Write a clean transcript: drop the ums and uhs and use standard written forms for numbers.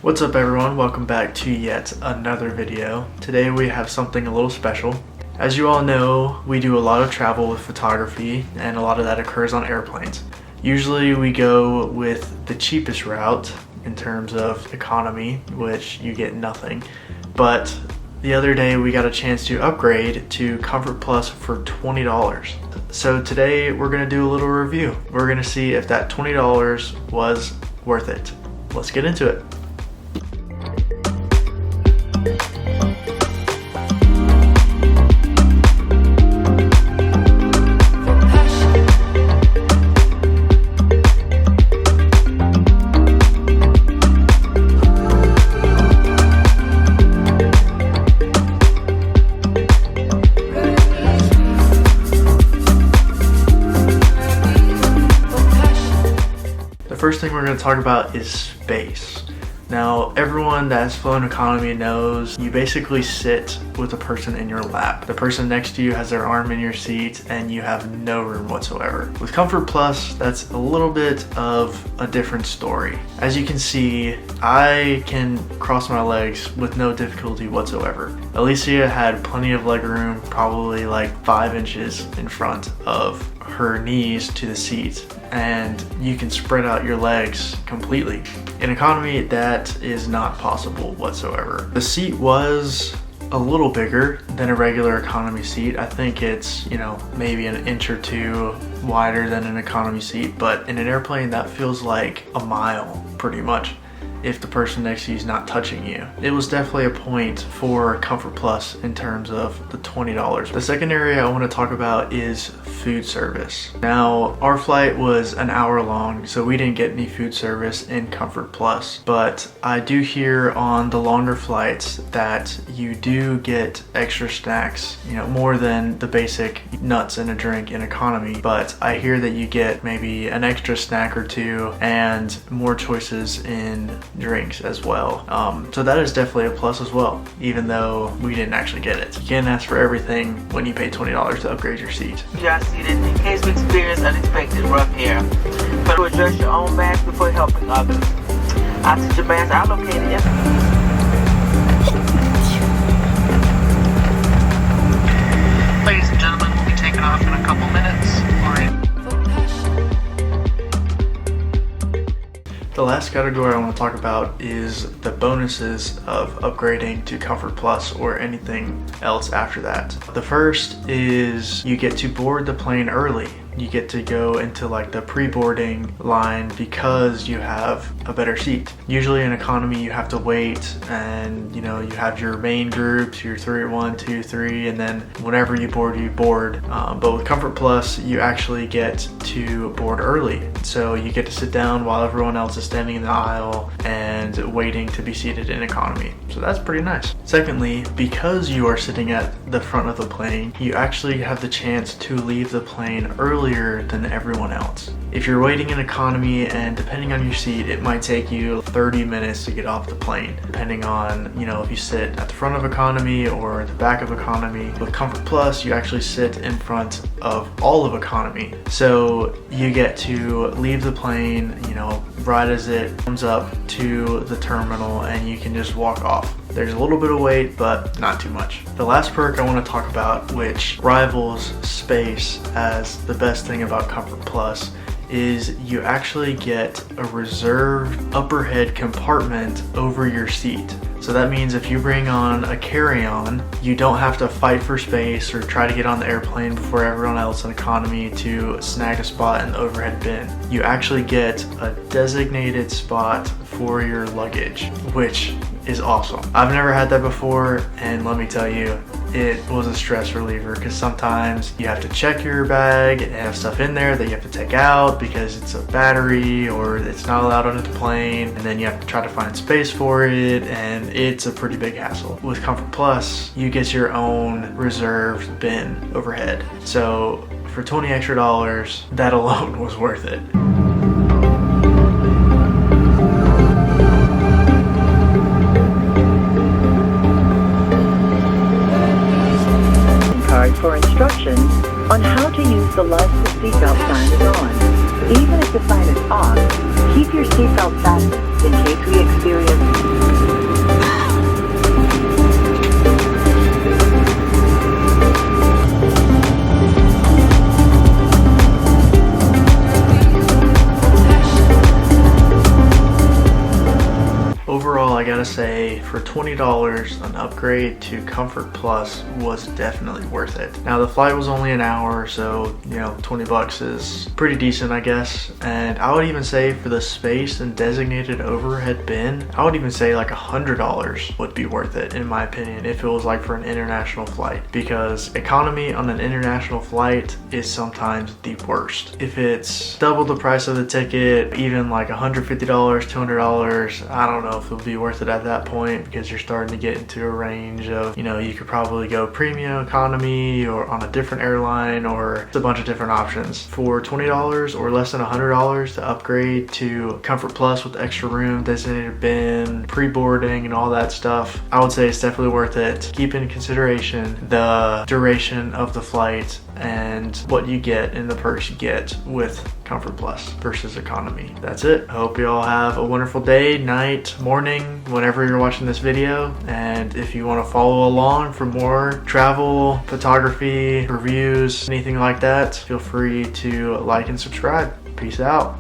What's up everyone, welcome back to yet another video. Today we have something a little special. As you all know, we do a lot of travel with photography and a lot of that occurs on airplanes. Usually we go with the cheapest route in terms of economy, which you get nothing. But the other day we got a chance to upgrade to Comfort Plus for $20. So today we're going to do a little review. We're going to see if that $20 was worth it. Let's get into it. The first thing we're going to talk about is space. Now, everyone that has flown economy knows you basically sit with a person in your lap. The person next to you has their arm in your seat and you have no room whatsoever. With Comfort Plus, that's a little bit of a different story. As you can see, I can cross my legs with no difficulty whatsoever. Elysea had plenty of leg room, probably like 5 inches in front of her knees to the seat, and you can spread out your legs completely. In economy, that is not possible whatsoever. The seat was a little bigger than a regular economy seat. I think it's, maybe an inch or two wider than an economy seat, but in an airplane that feels like a mile pretty much if the person next to you is not touching you. It was definitely a point for Comfort Plus in terms of the $20. The second area I want to talk about is food service. Now, our flight was an hour long, so we didn't get any food service in Comfort Plus, but I do hear on the longer flights that you do get extra snacks, more than the basic nuts and a drink in economy, but I hear that you get maybe an extra snack or two and more choices in drinks as well. So that is definitely a plus as well, even though we didn't actually get it. You can't ask for everything when you pay $20 to upgrade your seat. Just seated in case we experience unexpected rough air. But to adjust your own mask before helping others. Oxygen masks are located in. Ladies and gentlemen, we'll be taking off in a couple minutes. The last category I want to talk about is the bonuses of upgrading to Comfort Plus or anything else after that. The first is you get to board the plane early. You get to go into like the pre-boarding line because you have a better seat. Usually in economy you have to wait, and you have your main groups, your 3, 1, 2, 3, and then whenever you board. But with Comfort Plus you actually get to board early. So you get to sit down while everyone else is standing in the aisle and waiting to be seated in economy. So that's pretty nice. Secondly, because you are sitting at the front of the plane, you actually have the chance to leave the plane earlier than everyone else. If you're waiting in economy, and depending on your seat, it might take you 30 minutes to get off the plane, depending on, if you sit at the front of economy or the back of economy. With Comfort Plus, you actually sit in front of all of economy. So you get to leave the plane, right as it comes up to the terminal, and you can just walk off. There's a little bit of wait, but not too much. The last perk I want to talk about, which rivals space as the best thing about Comfort Plus, is you actually get a reserved upper head compartment over your seat. So that means if you bring on a carry-on, you don't have to fight for space or try to get on the airplane before everyone else in economy to snag a spot in the overhead bin. You actually get a designated spot for your luggage, which is awesome. I've never had that before, and let me tell you, it was a stress reliever, because sometimes you have to check your bag and have stuff in there that you have to take out because it's a battery or it's not allowed on the plane, and then you have to try to find space for it, and it's a pretty big hassle. With Comfort Plus, you get your own reserved bin overhead. So for $20 extra, that alone was worth it. For instructions on how to use the life seatbelt sign is on. Even if the sign is off, keep your seatbelt fastened in case we experience overall, I gotta say, for $20, an upgrade to Comfort Plus was definitely worth it. Now, the flight was only an hour, so, you know, 20 bucks is pretty decent, I guess. And I would even say for the space and designated overhead bin, I would even say like $100 would be worth it, in my opinion, if it was like for an international flight, because economy on an international flight is sometimes the worst. If it's double the price of the ticket, even like $150, $200, I don't know if it'll be worth it at that point, because you're starting to get into a range of, you know, you could probably go premium economy or on a different airline, or a bunch of different options. For $20 or less than $100 to upgrade to Comfort Plus with extra room, designated bin, pre-boarding and all that stuff, I would say it's definitely worth it. Keep in consideration the duration of the flight and what you get in the perks you get with Comfort Plus versus economy. That's it. I hope you all have a wonderful day, night, morning, whenever you're watching this video. And if you want to follow along for more travel, photography, reviews, anything like that, feel free to like and subscribe. Peace out.